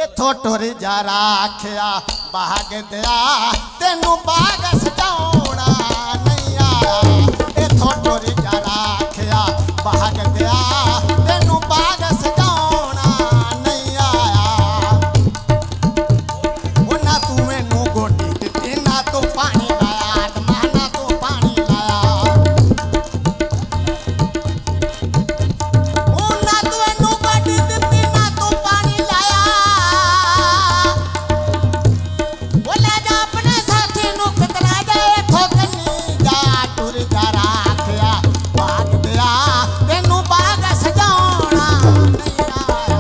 इथों टुर जा राखिया बाग दिया तेनू बाग सजाउणा नहीं आया। इथों टुर जा राखिया बाग दिया तेनू बाग सजाउणा नहीं आया। वो ना तू मैनू गोटी दित्ती ना तू पानी लाया आत्मा ना तू पानी लाया। वो ना तू मैनू गोटी दित्ती ना तू पानी लाया। वो ले जा अपने साथी नू कतरा जाए इथों कन्नी जा टुर जा राखिया बाग दिया तेनू बाग सजाउणा नहीं आया।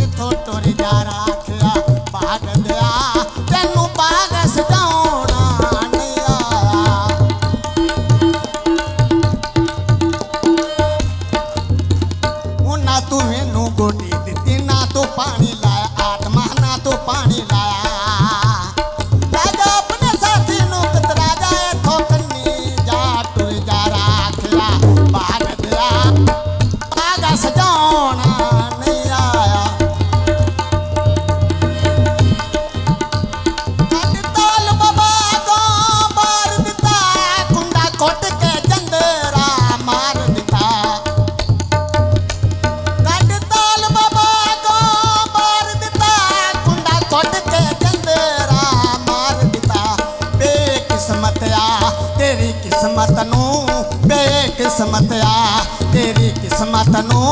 इथों टुर जा राखिया बाग दिया तेनू बाग सजाउणा नहीं आया। वो ना तू मैनू गोटी दित्ती ना तू पानी लाया आत्मा ना तू पानी लाया। ले जा अपने साथी नू कतरा जाए इथों कन्नी जा टुर जा राखिया बाग दिया बाग सजाउणा नहीं आया। ताल बाबा तो मार दिता कुंडा कोट के जंदेरा मार दिता। ताल बाबा को मार दिता कुंडा कोट के जंदेरा मार दिता। बेकिस्मतिया तेरी किस्मत नू बेकिस्मतिया तेरी किस्मत नू